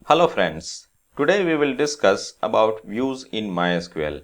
Hello friends, today we will discuss about views in MySQL.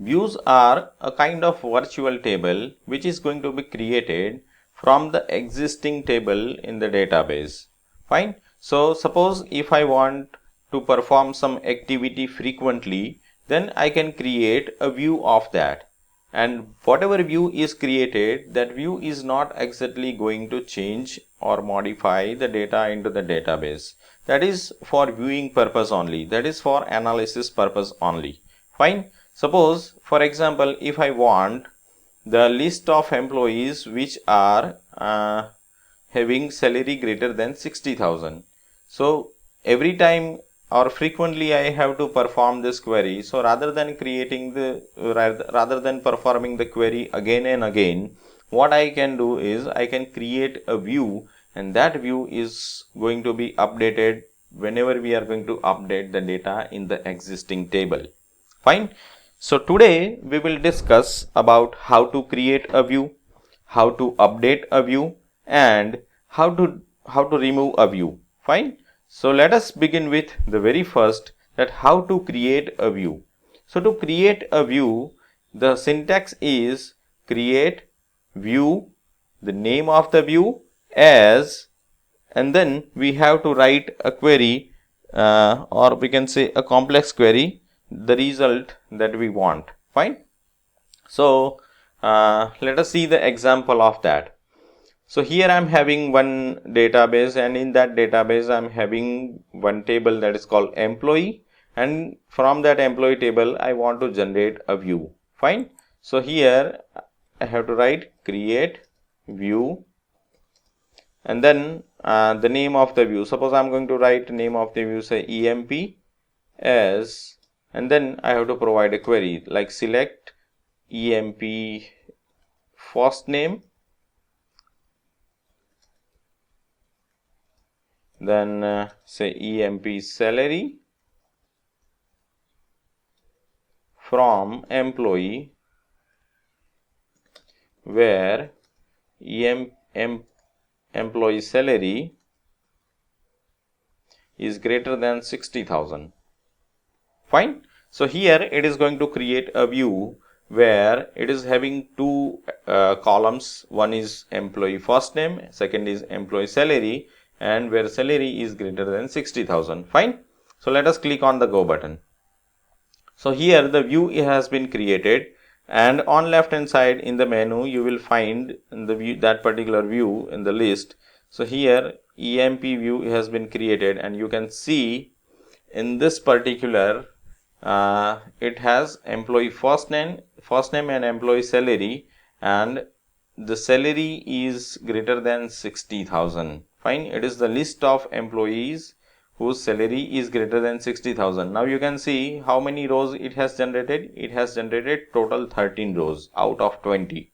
Views are a kind of virtual table which is going to be created from the existing table in the database. Fine. So suppose if I want to perform some activity frequently, then I can create a view of that. And whatever view is created, that view is not exactly going to change or modify the data into the database. That is for viewing purpose only. That is for analysis purpose only. Fine. Suppose, for example, if I want the list of employees which are having salary greater than 60,000. So, every time or frequently I have to perform this query. So, rather than performing the query again and again, what I can do is I can create a view, and that view is going to be updated whenever we are going to update the data in the existing table. Fine. So today we will discuss about how to create a view, how to update a view, and how to remove a view. Fine. So let us begin with the very first, that how to create a view. So to create a view, the syntax is create view, the name of the view as, and then we have to write a query, or we can say a complex query, the result that we want. Fine. So let us see the example of that. So here I am having one database, and in that database I am having one table that is called employee, and from that employee table I want to generate a view. Fine. So here I have to write create view, and then the name of the view. Suppose I am going to write name of the view, say emp as, and then I have to provide a query like select emp first name, then say emp salary from employee, where employee salary is greater than 60,000. Fine. So here it is going to create a view where it is having two columns. One is employee first name, second is employee salary, and where salary is greater than 60,000. Fine. So let us click on the go button. So here the view has been created, and on left hand side in the menu you will find the view, that particular view in the list. So here emp view has been created, and you can see in this particular it has employee first name and employee salary, and the salary is greater than 60,000. Fine. It is the list of employees whose salary is greater than 60,000. Now you can see how many rows it has generated. It has generated total 13 rows out of 20.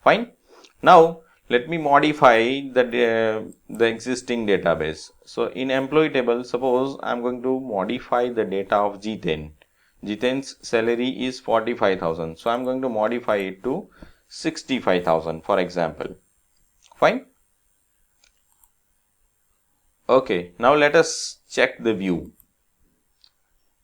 Fine. Now let me modify the existing database. So in employee table, suppose I am going to modify the data of Jiten. Jiten's salary is 45,000. So I am going to modify it to 65,000, for example. Fine. Okay, now let us check the view.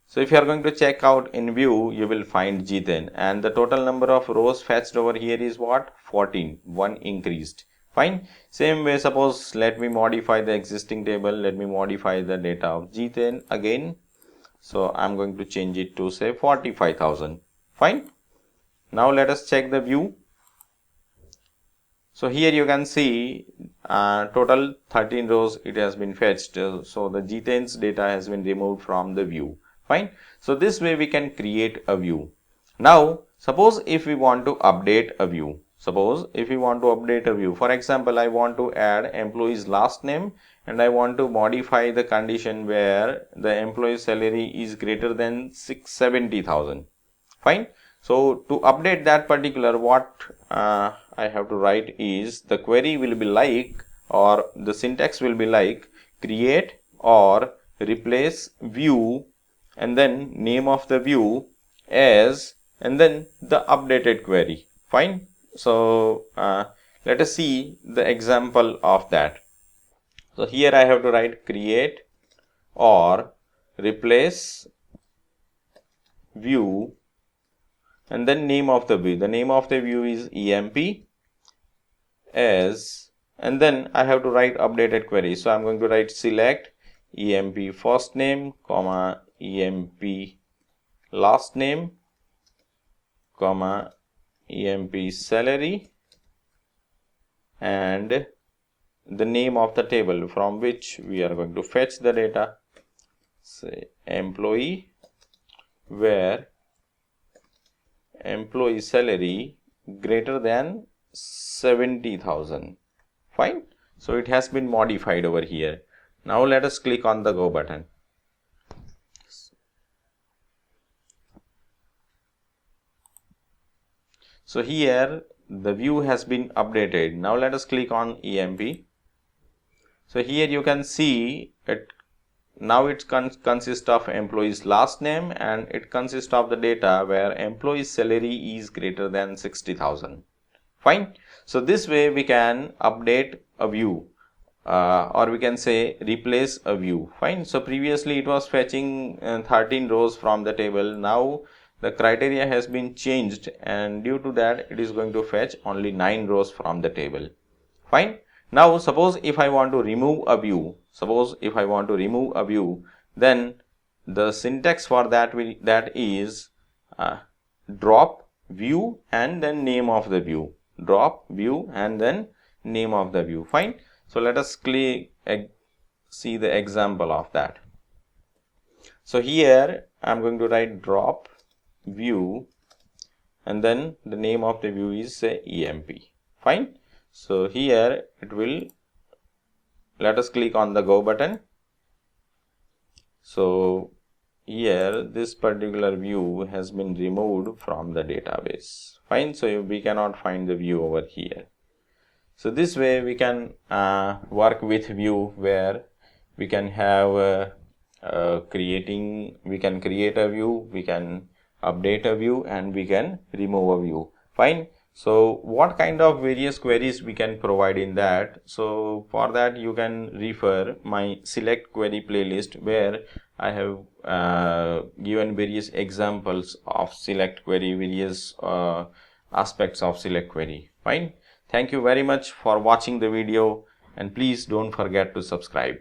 So if you are going to check out in view, you will find Jiten, and the total number of rows fetched over here is what? 14, 1 increased. Fine. Same way, suppose let me modify the existing table. Let me modify the data of Jiten again. So I'm going to change it to say 45,000. Fine. Now let us check the view. So here you can see total 13 rows it has been fetched. So the Jiten's data has been removed from the view. Fine. So this way we can create a view. Now suppose if we want to update a view. Suppose if we want to update a view, for example, I want to add employee's last name, and I want to modify the condition where the employee's salary is greater than 670,000. Fine. So to update that particular, what I have to write is the query will be like, or the syntax will be like create or replace view, and then name of the view as, and then the updated query. Fine. So let us see the example of that. So here I have to write create or replace view and then name of the view. The name of the view is EMP as, and then I have to write updated query. So I'm going to write select EMP first name, comma EMP last name, comma EMP salary, and the name of the table from which we are going to fetch the data, say employee, where employee salary greater than 70,000. Fine. So it has been modified over here. Now let us click on the go button. So here the view has been updated. Now let us click on EMP. So here you can see it. Now it consists of employee's last name and it consists of the data where employee's salary is greater than 60,000. Fine. So this way we can update a view or we can say replace a view. Fine. So previously it was fetching 13 rows from the table. Now the criteria has been changed and due to that it is going to fetch only 9 rows from the table. Fine. Now suppose if I want to remove a view, then the syntax for that is drop view and then name of the view. Drop view and then name of the view. Fine. So let us see the example of that. So here I am going to write drop view and then the name of the view is say EMP. Fine. So here it will, let us click on the go button. So here this particular view has been removed from the database. Fine. So we cannot find the view over here. So this way we can work with view where we can have we can create a view, we can update a view and we can remove a view. Fine. So what kind of various queries we can provide in that? So for that you can refer my select query playlist where I have given various examples of select query, various aspects of select query. Fine. Thank you very much for watching the video and please don't forget to subscribe.